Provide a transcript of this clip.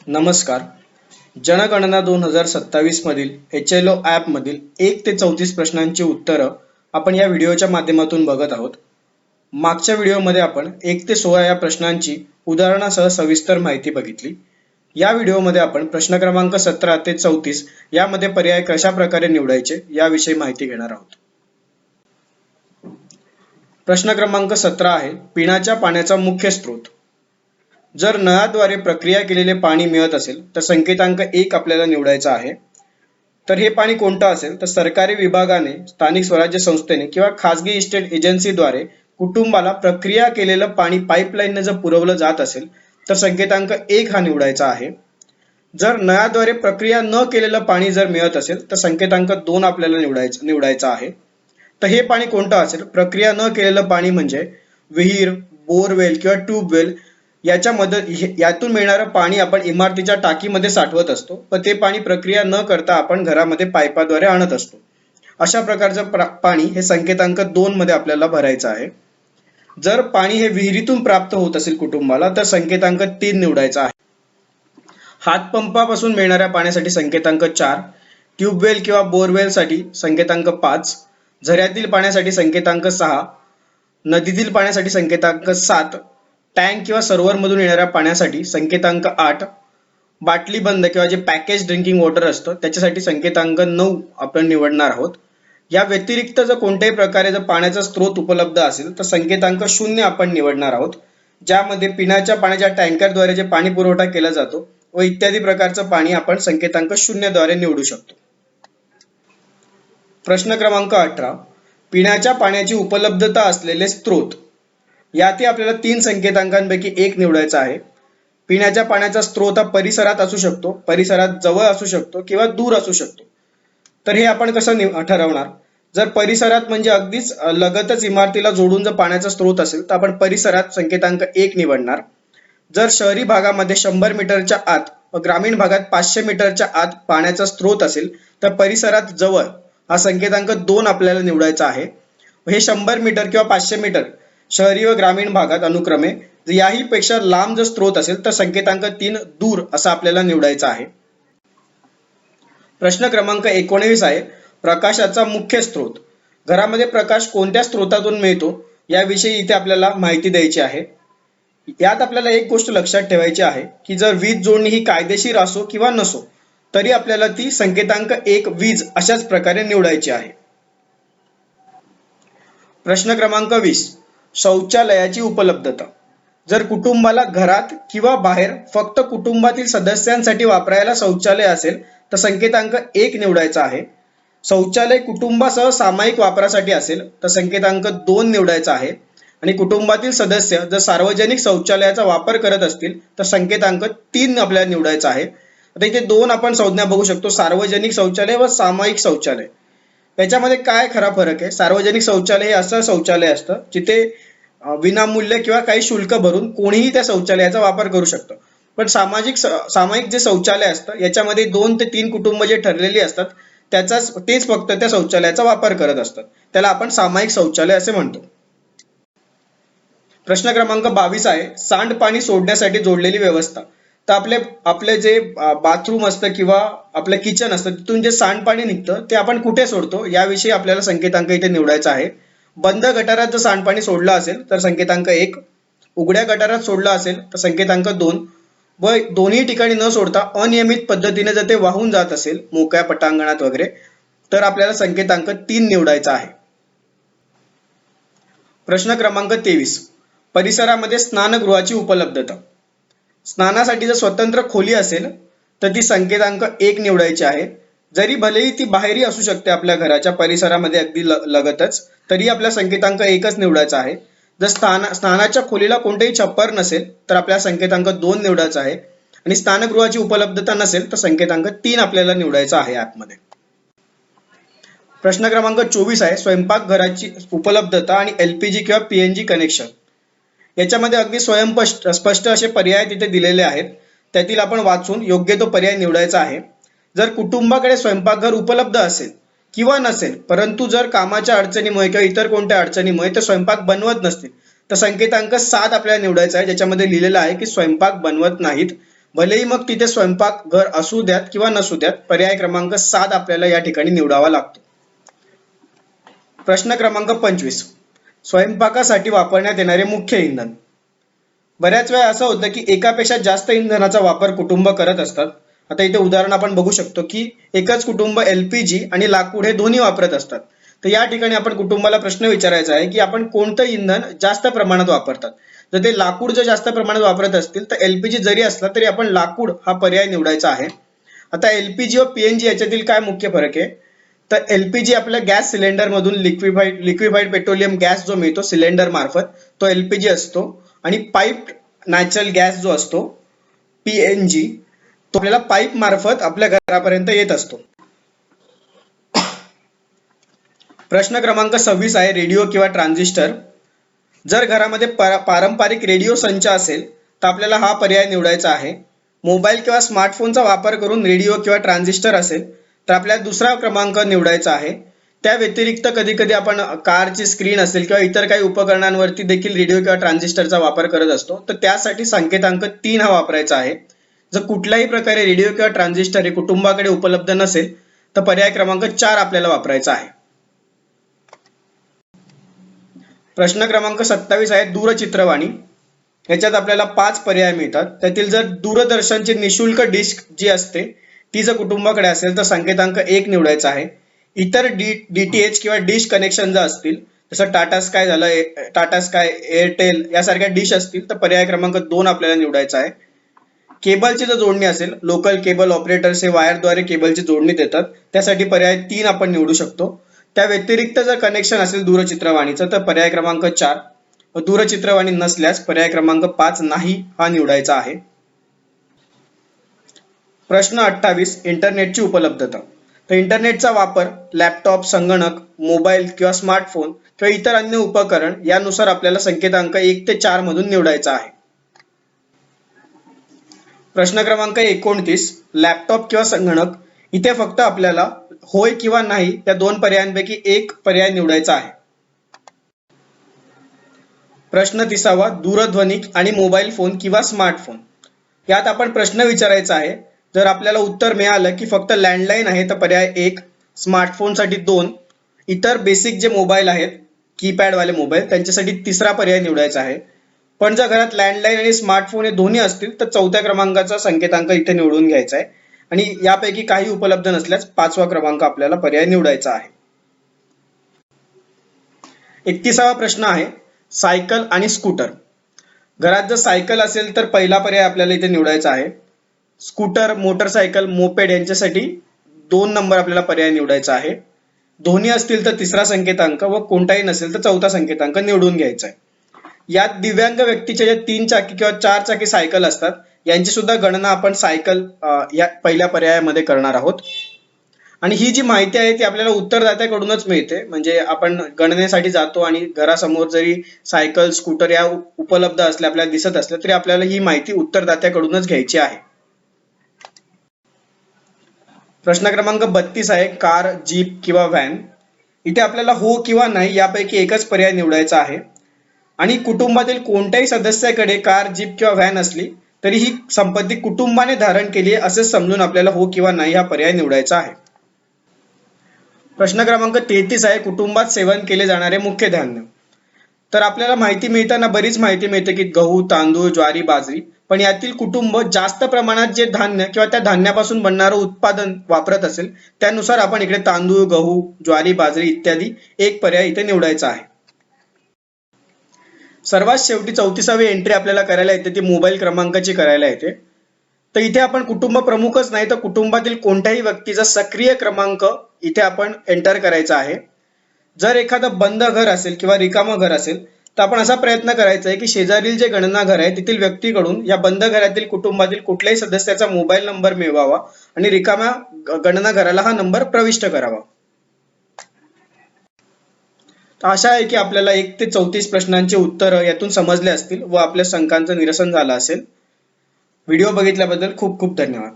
नमस्कार. जनगणना 2027 मधील HLO ॲप मधील 1 ते 34 प्रश्नांची उत्तरं आपण या व्हिडिओच्या माध्यमातून बघत आहोत. मागच्या व्हिडिओमध्ये आपण 1 ते 16 या प्रश्नांची उदाहरणासह सविस्तर माहिती बघितली. या व्हिडिओमध्ये आपण प्रश्न क्रमांक 17 ते 34 यामध्ये पर्याय कशा प्रकारे निवडायचे याविषयी माहिती घेणार आहोत. प्रश्न क्रमांक 17 आहे, पिण्याच्या पाण्याचा मुख्य स्रोत. जर नळाद्वारे प्रक्रिया केलेले पाणी मिळत असेल तर संकेतांक 1 आपल्याला निवडायचा आहे. तर हे पाणी कोणतं असेल तर सरकारी विभागाने, स्थानिक स्वराज्य संस्थेने किंवा खासगी इस्टेट एजन्सीद्वारे कुटुंबाला प्रक्रिया केलेलं पाणी पाईपलाईनने जर पुरवलं जात असेल तर संकेतांक 1 हा निवडायचा आहे. जर नळाद्वारे प्रक्रिया न केलेलं पाणी जर मिळत असेल तर संकेतांक 2 आपल्याला निवडायचा आहे. तर हे पाणी कोणतं असेल? प्रक्रिया न केलेलं पाणी म्हणजे विहीर, बोरवेल किंवा ट्यूबवेल यातून मिळणारं पाणी आपण इमारतीच्या टाकीमध्ये साठवत असतो, पण ते पाणी प्रक्रिया न करता आपण घरामध्ये पाईपाद्वारे आणत असतो. अशा प्रकारचं पाणी हे संकेतांक 2 मध्ये आपल्याला भरायचं आहे. जर पाणी हे विहिरीतून प्राप्त होत असेल कुटुंबाला तर संकेतांक 3 निवडायचा आहे. हातपंपापासून मिळणाऱ्या पाण्यासाठी संकेतांक 4, ट्यूबवेल किंवा बोरवेल साठी संकेतांक 5, झऱ्यातील पाण्यासाठी संकेतांक 6, नदीतील पाण्यासाठी संकेतांक 7, टँक किंवा सर्व्हर मधून येणाऱ्या पाण्यासाठी संकेतांक 8, बाटली बंद किंवा जे पॅकेज ड्रिंकिंग वॉटर असतं त्याच्यासाठी संकेतांक 9 आपण निवडणार आहोत. या व्यतिरिक्त जर कोणत्याही प्रकारे जर पाण्याचा स्रोत उपलब्ध असेल तर संकेतांक 0 आपण निवडणार आहोत, ज्यामध्ये पिण्याच्या पाण्याच्या टँकरद्वारे जे पाणी पुरवठा केला जातो व इत्यादी प्रकारचं पाणी आपण संकेतांक 0 द्वारे निवडू शकतो. प्रश्न क्रमांक 18, पिण्याच्या पाण्याची उपलब्धता असलेले स्रोत. यातही आपल्याला 3 संकेतांकांपैकी 1 निवडायचा आहे. पिण्याच्या पाण्याचा स्रोत हा परिसरात असू शकतो, परिसरात जवळ असू शकतो किंवा दूर असू शकतो. तर हे आपण कसं ठरवणार? जर परिसरात म्हणजे अगदीच लगतच इमारतीला जोडून जर पाण्याचा स्रोत असेल तर आपण परिसरात संकेतांक 1 निवडणार. जर शहरी भागामध्ये 100 मीटरच्या आत व ग्रामीण भागात 500 मीटरच्या आत पाण्याचा स्रोत असेल तर परिसरात जवळ हा संकेतांक 2 आपल्याला निवडायचा आहे. हे 100 मीटर किंवा 500 मीटर शहरी व ग्रामीण भागात अनुक्रमे. याही पेक्षा लांब जर स्रोत असेल तर संकेतांक 3 दूर असा आपल्याला निवडायचा आहे. प्रश्न क्रमांक 19 आहे, प्रकाशाचा मुख्य स्रोत. घरामध्ये प्रकाश कोणत्या स्रोतातून मिळतो याविषयी इथे आपल्याला माहिती द्यायची आहे. यात आपल्याला एक गोष्ट लक्षात ठेवायची आहे की जर वीज जोडणी ही कायदेशीर असो किंवा नसो तरी आपल्याला ती संकेतांक 1 वीज अशाच प्रकारे निवडायची आहे. प्रश्न क्रमांक 20, शौचालयाची उपलब्धता. जर कुटुंबाला घरात किंवा बाहेर फक्त कुटुंबातील सदस्यांसाठी वापरायला शौचालय असेल तर संकेतांक 1 निवडायचा आहे. शौचालय कुटुंबासह सामायिक वापरासाठी असेल तर संकेतांक 2 निवडायचा आहे. आणि कुटुंबातील सदस्य जर सार्वजनिक शौचालयाचा वापर करत असतील तर संकेतांक 3 आपल्याला निवडायचा आहे. आता इथे 2 आपण संज्ञा बघू शकतो, सार्वजनिक शौचालय व सामायिक शौचालय. याच्यामध्ये काय खरा फरक आहे? सार्वजनिक शौचालय हे असं शौचालय असतं जिथे विनामूल्य किंवा काही शुल्क भरून कोणीही त्या शौचालयाचा वापर करू शकतं. पण सामायिक जे शौचालय असतं याच्यामध्ये 2 ते 3 कुटुंब जे ठरलेली असतात तेच फक्त त्या शौचालयाचा वापर करत असतात. त्याला आपण सामायिक शौचालय असे म्हणतो. प्रश्न क्रमांक 22 आहे, सांडपाणी सोडण्यासाठी जोडलेली व्यवस्था. तर आपले जे बाथरूम असतं किंवा आपलं किचन असतं तिथून जे सांडपाणी निघतं ते आपण कुठे सोडतो याविषयी आपल्याला संकेतांक इथे निवडायचा आहे. बंद गटारात जर सांडपाणी सोडलं असेल तर संकेतांक 1, उघड्या गटारात सोडलं असेल तर संकेतांक 2 व दोन्ही ठिकाणी न सोडता अनियमित पद्धतीने जर ते वाहून जात असेल मोकळ्या पटांगणात वगैरे तर आपल्याला संकेतांक 3 निवडायचा आहे. प्रश्न क्रमांक 23, परिसरामध्ये स्नानगृहाची उपलब्धता. स्नानासाठी जर स्वतंत्र खोली असेल तर ती संकेतांक 1 निवडायची आहे. जरी भलेही ती बाहेरही असू शकते, आपल्या घराच्या परिसरामध्ये अगदी लगतच, तरी आपल्या संकेतांक 1च निवडायचा आहे. जर स्नानाच्या खोलीला कोणतेही छप्पर नसेल तर आपल्या संकेतांक 2 निवडायचा आहे. आणि स्नानगृहाची उपलब्धता नसेल तर संकेतांक 3 आपल्याला निवडायचा आहे ॲपमध्ये. प्रश्न क्रमांक 24 आहे, स्वयंपाकघराची उपलब्धता आणि LPG किंवा PNG कनेक्शन. याच्यामध्ये अगदी स्पष्ट असे पर्याय तिथे दिलेले आहेत, त्यातील आपण वाचून योग्य तो पर्याय निवडायचा आहे. जर कुटुंबाकडे स्वयंपाकघर उपलब्ध असेल किंवा नसेल परंतु जर कामाच्या अडचणीमुळे किंवा इतर कोणत्या अडचणीमुळे ते स्वयंपाक बनवत नसतील तर संकेतांक 7 आपल्याला निवडायचा आहे, ज्याच्यामध्ये लिहिलेलं आहे की स्वयंपाक बनवत नाहीत. भलेही मग तिथे स्वयंपाक घर असू द्यात किंवा नसू द्यात, पर्याय क्रमांक 7 आपल्याला या ठिकाणी निवडावा लागतो. प्रश्न क्रमांक 25. स्वयंपाकासाठी वापरण्यात येणारे मुख्य इंधन. बऱ्याच वेळा असं होतं की एकापेक्षा जास्त इंधनाचा वापर कुटुंब करत असतात. आता इथे उदाहरण आपण बघू शकतो की एकच कुटुंब LPG आणि लाकूड हे दोन्ही वापरत असतात. तर या ठिकाणी आपण कुटुंबाला प्रश्न विचारायचा आहे की आपण कोणतं इंधन जास्त प्रमाणात वापरतात. जर ते लाकूड जर जास्त प्रमाणात वापरत असतील तर LPG जरी असला तरी आपण लाकूड हा पर्याय निवडायचा आहे. आता LPG व PNG याच्यातील काय मुख्य फरक आहे, तर LPG आपल्या गॅस सिलेंडर मधून लिक्विफाईड पेट्रोलियम गॅस जो मिळतो सिलेंडर मार्फत तो LPG असतो, आणि पाईप नॅचरल गॅस जो असतो PNG तो आपल्याला पाईप मार्फत आपल्या घरापर्यंत येत असतो. प्रश्न क्रमांक 26 आहे रेडिओ किंवा ट्रान्झिस्टर. जर घरामध्ये पारंपरिक रेडिओ संच असेल तर आपल्याला हा पर्याय निवडायचा आहे. मोबाईल किंवा स्मार्टफोनचा वापर करून रेडिओ किंवा ट्रान्झिस्टर असेल तर आपल्याला दुसरा क्रमांक निवडायचा आहे. त्या व्यतिरिक्त कधी कधी आपण कारची स्क्रीन असेल किंवा इतर काही उपकरणांवरती देखील रेडिओ किंवा ट्रान्झिस्टरचा वापर करत असतो, तर त्यासाठी संकेतांक 3 हा वापरायचा आहे. जर कुठल्याही प्रकारे रेडिओ किंवा ट्रान्झिस्टर हे कुटुंबाकडे उपलब्ध नसेल तर पर्याय क्रमांक 4 आपल्याला वापरायचा आहे. प्रश्न क्रमांक 27 आहे दूरचित्रवाणी. याच्यात आपल्याला 5 पर्याय मिळतात. त्यातील जर दूरदर्शनची निशुल्क डिश जी असते ती जर कुटुंबाकडे असेल तर संकेतांक 1 निवडायचा आहे. इतर DTH किंवा डिश कनेक्शन जर असतील, जसं टाटा स्काय झालं, टाटा स्काय, एअरटेल यासारख्या डिश असतील तर पर्याय क्रमांक 2 आपल्याला निवडायचा आहे. केबलची जर जोडणी असेल, लोकल केबल ऑपरेटर्स हे वायरद्वारे केबलची जोडणी देतात, त्यासाठी पर्याय 3 आपण निवडू शकतो. त्या व्यतिरिक्त जर कनेक्शन असेल दूरचित्रवाणीचं तर पर्याय क्रमांक 4. दूरचित्रवाणी नसल्यास पर्याय क्रमांक 5 नाही हा निवडायचा आहे. प्रश्न 28 इंटरनेटची उपलब्धता. तर इंटरनेटचा वापर लॅपटॉप, संगणक, मोबाईल किंवा स्मार्टफोन किंवा इतर अन्य उपकरण यानुसार आपल्याला संकेतांक 1 ते 4 मधून निवडायचा आहे. प्रश्न क्रमांक 29 लॅपटॉप किंवा संगणक. इथे फक्त आपल्याला होय किंवा नाही या 2 पर्यायांपैकी एक पर्याय निवडायचा आहे. प्रश्न 30 दूरध्वनी आणि मोबाईल फोन किंवा स्मार्टफोन. यात आपण प्रश्न विचारायचा आहे. जर आपल्याला उत्तर मिळालं की फक्त लँडलाईन आहे तर पर्याय 1, स्मार्टफोनसाठी 2, इतर बेसिक जे मोबाईल आहेत कीपॅड वाले मोबाईल त्यांच्यासाठी 3रा पर्याय निवडायचा आहे. पण जर घरात लँडलाईन आणि स्मार्टफोन हे दोन्ही असतील तर 4थ्या क्रमांकाचा संकेतांक इथे निवडून घ्यायचा आहे, आणि यापैकी काही उपलब्ध नसल्यास 5वा क्रमांक आपल्याला पर्याय निवडायचा आहे. 31वा प्रश्न आहे सायकल आणि स्कूटर. घरात जर सायकल असेल तर पहिला पर्याय आपल्याला इथे निवडायचा आहे. स्कूटर, मोटरसायकल, मोपेड यांच्यासाठी 2 नंबर आपल्याला पर्याय निवडायचा आहे. दोन्ही असतील तर 3रा संकेतांक व कोणताही नसेल तर 4था संकेतांक निवडून घ्यायचा आहे. यात दिव्यांग व्यक्तीच्या ज्या 3 चाकी किंवा 4 चाकी सायकल असतात यांची सुद्धा गणना आपण सायकल या पहिल्या पर्यायामध्ये करणार आहोत. आणि ही जी माहिती आहे ती आपल्याला उत्तरदात्याकडूनच मिळते. म्हणजे आपण गणनेसाठी जातो आणि घरासमोर जरी सायकल, स्कूटर या उपलब्ध असल्या, आपल्याला दिसत असल्या, तरी आपल्याला ही माहिती उत्तरदात्याकडूनच घ्यायची आहे. प्रश्न क्रमांक 32 आहे कार, जीप किंवा व्हॅन. इथे आपल्याला हो किंवा नाही यापैकी एकच पर्याय निवडायचा आहे. आणि कुटुंबातील कोणत्याही सदस्याकडे कार, जीप किंवा व्हॅन असली तरी ही संपत्ती कुटुंबाने धारण केली आहे असे समजून आपल्याला हो किंवा नाही हा पर्याय निवडायचा आहे. प्रश्न क्रमांक 33 आहे कुटुंबात सेवन केले जाणारे मुख्य धान्य. तर आपल्याला माहिती मिळताना बरीच माहिती मिळते की गहू, तांदूळ, ज्वारी, बाजरी, पण यातील कुटुंब जास्त प्रमाणात जे धान्य किंवा त्या धान्यापासून बनणारं उत्पादन वापरत असेल त्यानुसार आपण इकडे तांदूळ, गहू, ज्वारी, बाजरी इत्यादी एक पर्याय इथे निवडायचा आहे. सर्वात शेवटी 34वी एंट्री आपल्याला करायला येते ती मोबाईल क्रमांकाची करायला येते. तर इथे आपण कुटुंब प्रमुखच नाही तर कुटुंबातील कोणत्याही व्यक्तीचा सक्रिय क्रमांक इथे आपण एंटर करायचा आहे. जर एखादं बंद घर असेल किंवा रिकामं घर असेल तर आपण असा प्रयत्न करायचा आहे की शेजारील जे गणना घर आहे तेथील व्यक्तीकडून या बंद घरातील कुटुंबातील कुठल्याही सदस्याचा मोबाईल नंबर मिळवावा आणि रिकाम्या गणना घराला हा नंबर प्रविष्ट करावा. आशा आहे की आपल्याला 1 ते 34 प्रश्नांची उत्तर यातून समजले असतील व आपल्या शंकांचं निरसन झालं असेल. व्हिडिओ बघितल्याबद्दल खूप खूप धन्यवाद.